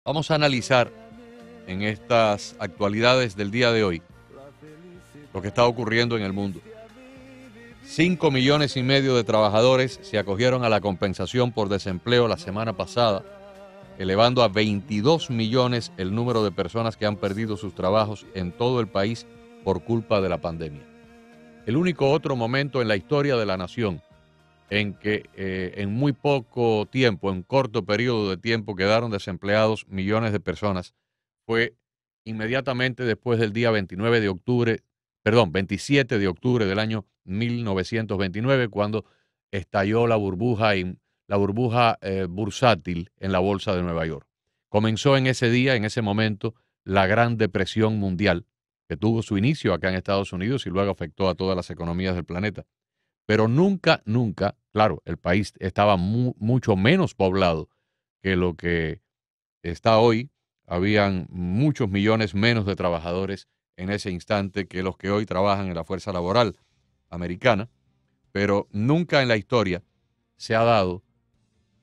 Vamos a analizar en estas actualidades del día de hoy lo que está ocurriendo en el mundo. 5,5 millones de trabajadores se acogieron a la compensación por desempleo la semana pasada, elevando a 22 millones el número de personas que han perdido sus trabajos en todo el país por culpa de la pandemia. El único otro momento en la historia de la nación en que en muy poco tiempo, en corto periodo de tiempo, quedaron desempleados millones de personas, fue inmediatamente después del día 27 de octubre del año 1929, cuando estalló la burbuja bursátil en la bolsa de Nueva York. Comenzó en ese día, en ese momento, la Gran Depresión Mundial, que tuvo su inicio acá en Estados Unidos y luego afectó a todas las economías del planeta. Pero nunca, nunca, claro, el país estaba mucho menos poblado que lo que está hoy. Habían muchos millones menos de trabajadores en ese instante que los que hoy trabajan en la fuerza laboral americana, pero nunca en la historia se ha dado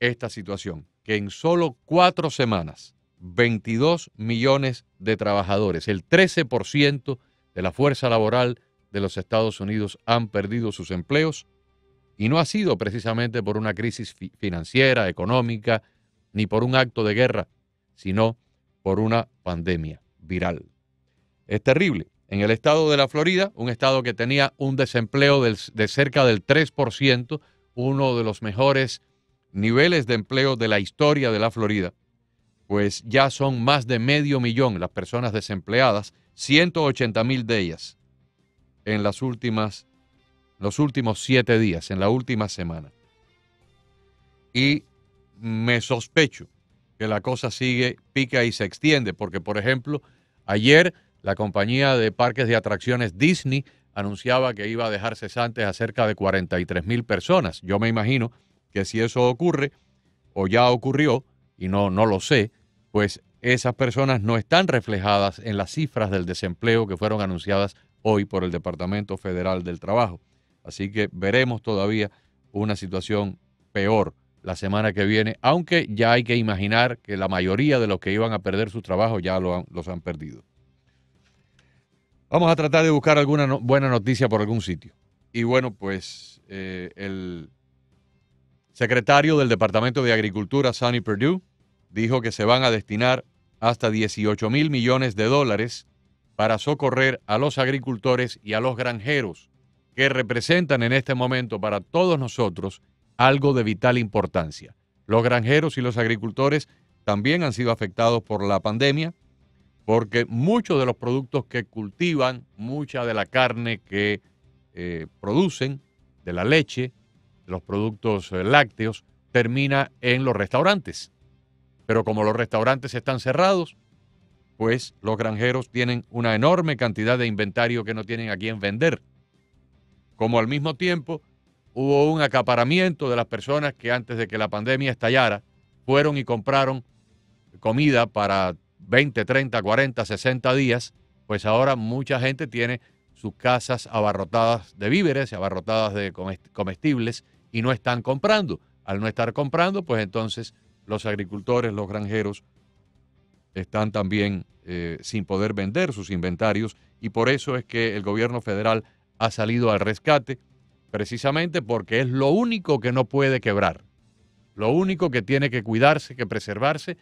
esta situación, que en solo 4 semanas, 22 millones de trabajadores, el 13% de la fuerza laboral de los Estados Unidos han perdido sus empleos, y no ha sido precisamente por una crisis financiera, económica, ni por un acto de guerra, sino por una pandemia viral. Es terrible. En el estado de la Florida, un estado que tenía un desempleo de cerca del 3%, uno de los mejores niveles de empleo de la historia de la Florida, pues ya son más de 500,000 las personas desempleadas, 180,000 de ellas en los últimos 7 días, en la última semana. Y me sospecho que la cosa sigue, pica y se extiende, porque, por ejemplo, ayer la compañía de parques de atracciones Disney anunciaba que iba a dejar cesantes a cerca de 43,000 personas. Yo me imagino que si eso ocurre, o ya ocurrió, y no lo sé, pues esas personas no están reflejadas en las cifras del desempleo que fueron anunciadas hoy por el Departamento Federal del Trabajo. Así que veremos todavía una situación peor la semana que viene, aunque ya hay que imaginar que la mayoría de los que iban a perder su trabajo ya los han perdido. Vamos a tratar de buscar alguna buena noticia por algún sitio. Y bueno, pues el secretario del Departamento de Agricultura, Sonny Perdue, dijo que se van a destinar hasta 18,000 millones de dólares para socorrer a los agricultores y a los granjeros, que representan en este momento para todos nosotros algo de vital importancia. Los granjeros y los agricultores también han sido afectados por la pandemia, porque muchos de los productos que cultivan, mucha de la carne que producen, de la leche, de los productos lácteos, termina en los restaurantes. Pero como los restaurantes están cerrados, pues los granjeros tienen una enorme cantidad de inventario que no tienen a quién vender. Como al mismo tiempo hubo un acaparamiento de las personas que antes de que la pandemia estallara fueron y compraron comida para 20, 30, 40, 60 días, pues ahora mucha gente tiene sus casas abarrotadas de víveres, abarrotadas de comestibles y no están comprando. Al no estar comprando, pues entonces los agricultores, los granjeros están también sin poder vender sus inventarios, y por eso es que el gobierno federal ha salido al rescate, precisamente porque es lo único que no puede quebrar, lo único que tiene que cuidarse, que preservarse,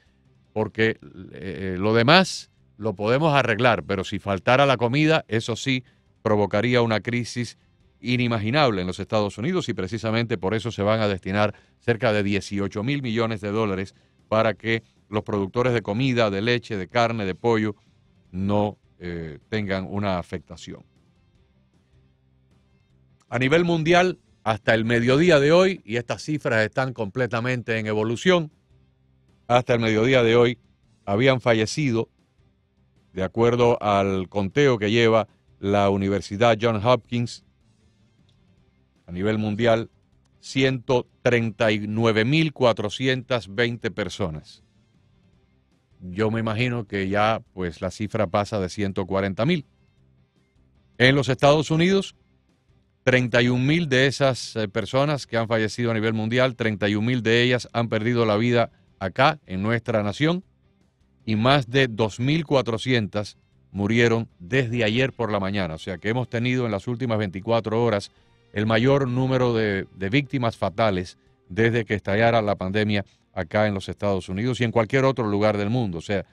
porque lo demás lo podemos arreglar, pero si faltara la comida, eso sí provocaría una crisis inimaginable en los Estados Unidos, y precisamente por eso se van a destinar cerca de 18,000 millones de dólares para que los productores de comida, de leche, de carne, de pollo, no tengan una afectación. A nivel mundial, hasta el mediodía de hoy, y estas cifras están completamente en evolución, hasta el mediodía de hoy habían fallecido, de acuerdo al conteo que lleva la Universidad Johns Hopkins, a nivel mundial, 139,420 personas. Yo me imagino que ya pues la cifra pasa de 140,000. En los Estados Unidos, 31,000 de esas personas que han fallecido a nivel mundial, 31,000 de ellas han perdido la vida acá, en nuestra nación. y más de 2.400 murieron desde ayer por la mañana. O sea que hemos tenido en las últimas 24 horas el mayor número de víctimas fatales desde que estallara la pandemia acá en los Estados Unidos y en cualquier otro lugar del mundo. O sea,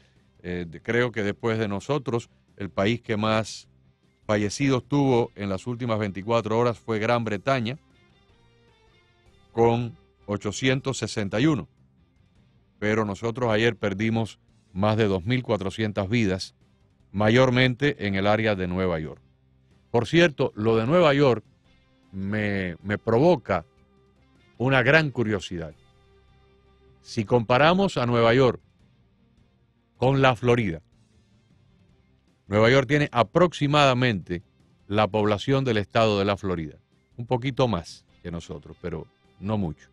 creo que después de nosotros, el país que más fallecidos tuvo en las últimas 24 horas fue Gran Bretaña, con 861. Pero nosotros ayer perdimos más de 2.400 vidas, mayormente en el área de Nueva York. Por cierto, lo de Nueva York me provoca una gran curiosidad. Si comparamos a Nueva York con la Florida, Nueva York tiene aproximadamente la población del estado de la Florida, un poquito más que nosotros, pero no mucho.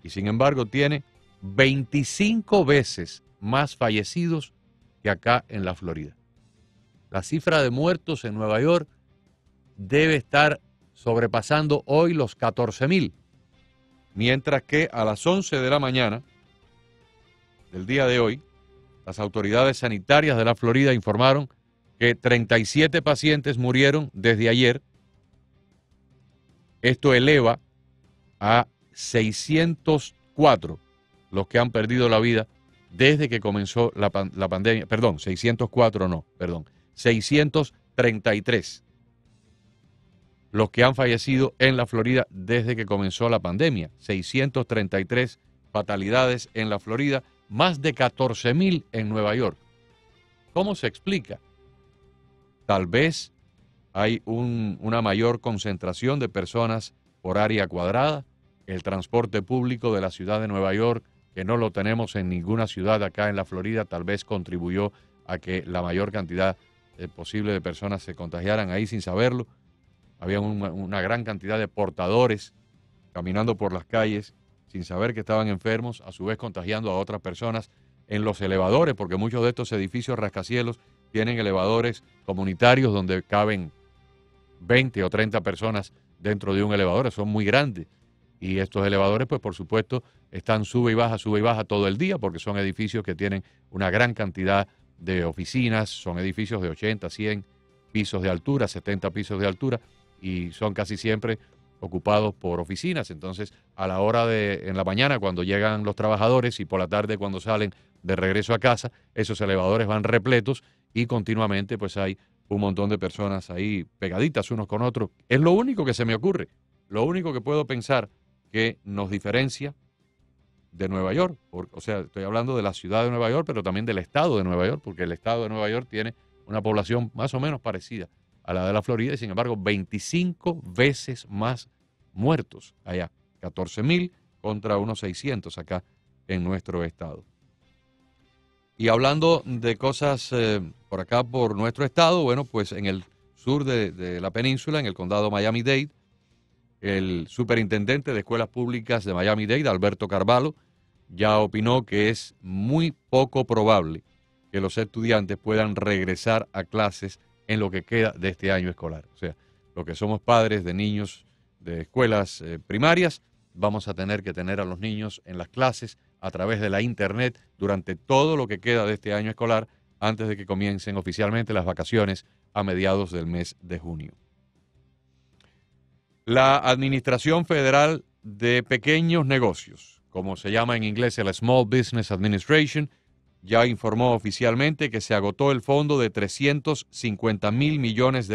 Y sin embargo tiene 25 veces más fallecidos que acá en la Florida. La cifra de muertos en Nueva York debe estar sobrepasando hoy los 14,000, mientras que a las 11 de la mañana del día de hoy, las autoridades sanitarias de la Florida informaron que 37 pacientes murieron desde ayer. Esto eleva a 604 los que han perdido la vida desde que comenzó la pandemia. Perdón, 604 no, perdón, 633 los que han fallecido en la Florida desde que comenzó la pandemia. 633 fatalidades en la Florida, más de 14,000 en Nueva York. ¿Cómo se explica? Tal vez hay una mayor concentración de personas por área cuadrada. El transporte público de la ciudad de Nueva York, que no lo tenemos en ninguna ciudad acá en la Florida, tal vez contribuyó a que la mayor cantidad posible de personas se contagiaran ahí sin saberlo. Había una gran cantidad de portadores caminando por las calles sin saber que estaban enfermos, a su vez contagiando a otras personas en los elevadores, porque muchos de estos edificios rascacielos tienen elevadores comunitarios donde caben 20 o 30 personas dentro de un elevador, son muy grandes. Y estos elevadores, pues por supuesto, están sube y baja todo el día, porque son edificios que tienen una gran cantidad de oficinas, son edificios de 80, 100 pisos de altura, 70 pisos de altura, y son casi siempre ocupados por oficinas. Entonces, a la hora en la mañana, cuando llegan los trabajadores, y por la tarde cuando salen de regreso a casa, esos elevadores van repletos y continuamente pues hay un montón de personas ahí pegaditas unos con otros. Es lo único que se me ocurre, lo único que puedo pensar que nos diferencia de Nueva York. O sea, estoy hablando de la ciudad de Nueva York, pero también del estado de Nueva York, porque el estado de Nueva York tiene una población más o menos parecida a la de la Florida y sin embargo 25 veces más muertos allá. 14,000 contra unos 600 acá en nuestro estado. Y hablando de cosas por acá, por nuestro estado, bueno, pues en el sur de la península, en el condado Miami-Dade, el superintendente de escuelas públicas de Miami-Dade, Alberto Carvalho, ya opinó que es muy poco probable que los estudiantes puedan regresar a clases en lo que queda de este año escolar. O sea, los que somos padres de niños de escuelas primarias, vamos a tener que tener a los niños en las clases a través de la internet durante todo lo que queda de este año escolar antes de que comiencen oficialmente las vacaciones a mediados del mes de junio. La Administración Federal de Pequeños Negocios, como se llama en inglés el Small Business Administration, ya informó oficialmente que se agotó el fondo de $350,000 millones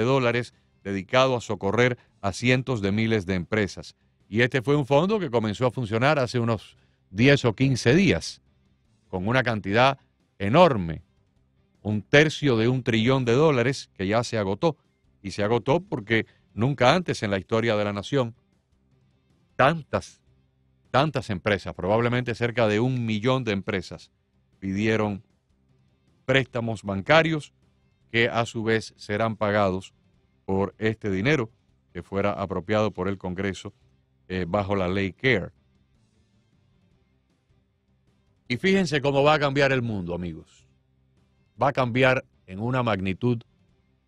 dedicado a socorrer a cientos de miles de empresas. Y este fue un fondo que comenzó a funcionar hace unos 10 o 15 días, con una cantidad enorme, $1/3 trillón que ya se agotó. Y se agotó porque nunca antes en la historia de la nación tantas empresas, probablemente cerca de 1 millón de empresas, pidieron préstamos bancarios que a su vez serán pagados por este dinero que fuera apropiado por el Congreso bajo la ley CARE. Y fíjense cómo va a cambiar el mundo, amigos. Va a cambiar en una magnitud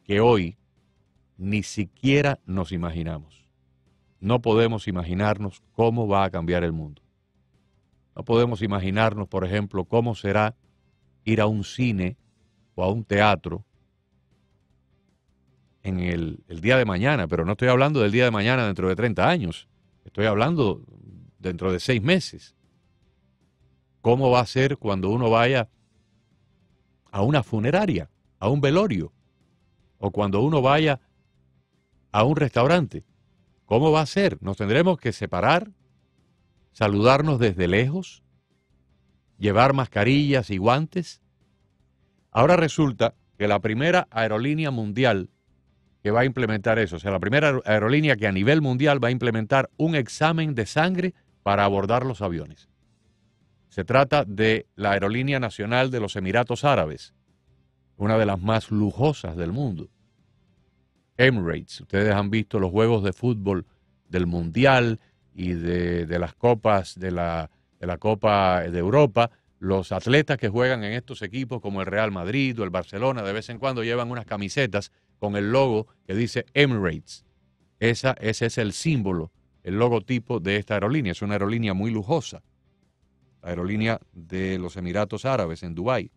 que hoy ni siquiera nos imaginamos. No podemos imaginarnos cómo va a cambiar el mundo. No podemos imaginarnos, por ejemplo, cómo será ir a un cine o a un teatro en el día de mañana, pero no estoy hablando del día de mañana dentro de 30 años, estoy hablando dentro de 6 meses. ¿Cómo va a ser cuando uno vaya a una funeraria, a un velorio, o cuando uno vaya a un restaurante? ¿Cómo va a ser? ¿Nos tendremos que separar, saludarnos desde lejos, llevar mascarillas y guantes? Ahora resulta que la primera aerolínea mundial que va a implementar eso, o sea, la primera aerolínea que a nivel mundial va a implementar un examen de sangre para abordar los aviones. Se trata de la Aerolínea Nacional de los Emiratos Árabes, una de las más lujosas del mundo. Emirates, ustedes han visto los juegos de fútbol del Mundial y de las copas de la Copa de Europa. Los atletas que juegan en estos equipos como el Real Madrid o el Barcelona de vez en cuando llevan unas camisetas con el logo que dice Emirates. Ese es el símbolo, el logotipo de esta aerolínea. Es una aerolínea muy lujosa, la aerolínea de los Emiratos Árabes en Dubái.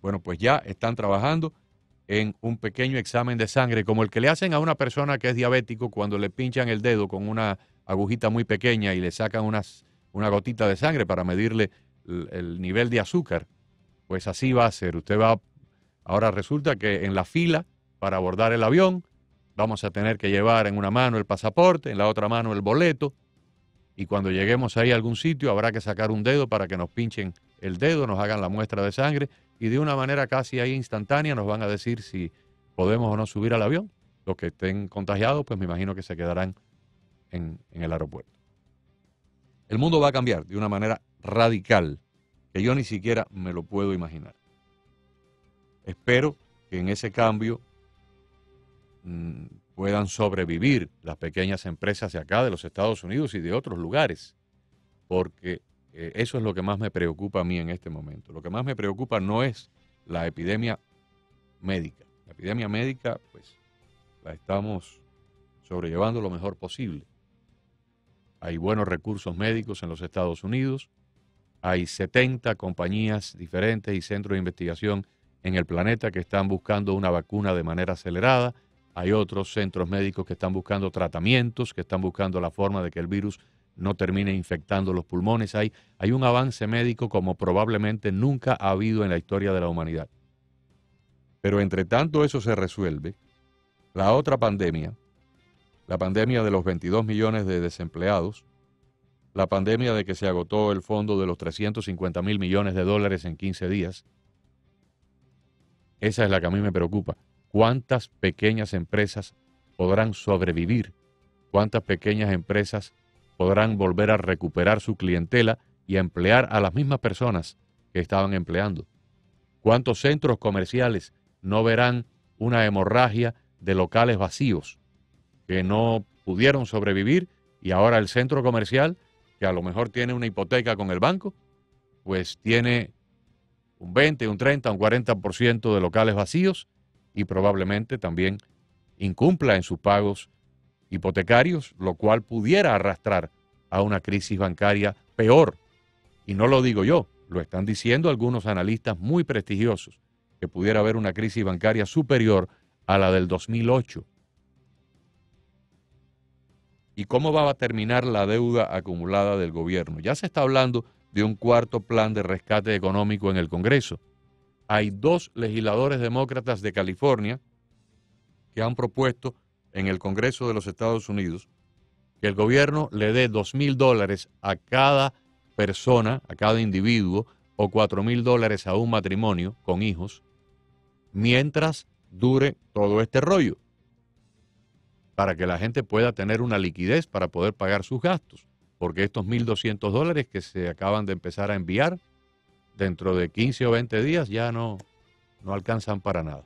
Bueno, pues ya están trabajando en un pequeño examen de sangre, como el que le hacen a una persona que es diabético cuando le pinchan el dedo con una agujita muy pequeña y le sacan una gotita de sangre para medirle el nivel de azúcar. Pues así va a ser. Ahora resulta que en la fila para abordar el avión vamos a tener que llevar en una mano el pasaporte, en la otra mano el boleto, y cuando lleguemos ahí a algún sitio habrá que sacar un dedo para que nos pinchen el dedo, nos hagan la muestra de sangre, y de una manera casi ahí instantánea nos van a decir si podemos o no subir al avión. Los que estén contagiados, pues me imagino que se quedarán en el aeropuerto. El mundo va a cambiar de una manera radical que yo ni siquiera me lo puedo imaginar. Espero que en ese cambio puedan sobrevivir las pequeñas empresas de acá, de los Estados Unidos y de otros lugares, porque eso es lo que más me preocupa a mí en este momento. Lo que más me preocupa no es la epidemia médica. La epidemia médica, pues, la estamos sobrellevando lo mejor posible. Hay buenos recursos médicos en los Estados Unidos. Hay 70 compañías diferentes y centros de investigación en el planeta que están buscando una vacuna de manera acelerada. Hay otros centros médicos que están buscando tratamientos, que están buscando la forma de que el virus no termine infectando los pulmones. Hay un avance médico como probablemente nunca ha habido en la historia de la humanidad. Pero entre tanto eso se resuelve, la otra pandemia, la pandemia de los 22 millones de desempleados, la pandemia de que se agotó el fondo de los 350,000 millones de dólares en 15 días, esa es la que a mí me preocupa. ¿Cuántas pequeñas empresas podrán sobrevivir? ¿Cuántas pequeñas empresas podrán volver a recuperar su clientela y a emplear a las mismas personas que estaban empleando? ¿Cuántos centros comerciales no verán una hemorragia de locales vacíos que no pudieron sobrevivir y ahora el centro comercial, que a lo mejor tiene una hipoteca con el banco, pues tiene un 20, un 30, un 40% de locales vacíos y probablemente también incumpla en sus pagos hipotecarios, lo cual pudiera arrastrar a una crisis bancaria peor? Y no lo digo yo, lo están diciendo algunos analistas muy prestigiosos, que pudiera haber una crisis bancaria superior a la del 2008. ¿Y cómo va a terminar la deuda acumulada del gobierno? Ya se está hablando de un cuarto plan de rescate económico en el Congreso. Hay 2 legisladores demócratas de California que han propuesto en el Congreso de los Estados Unidos que el gobierno le dé $2,000 a cada persona, a cada individuo, o $4,000 a un matrimonio con hijos, mientras dure todo este rollo, para que la gente pueda tener una liquidez para poder pagar sus gastos, porque estos $1,200 que se acaban de empezar a enviar dentro de 15 o 20 días ya no alcanzan para nada.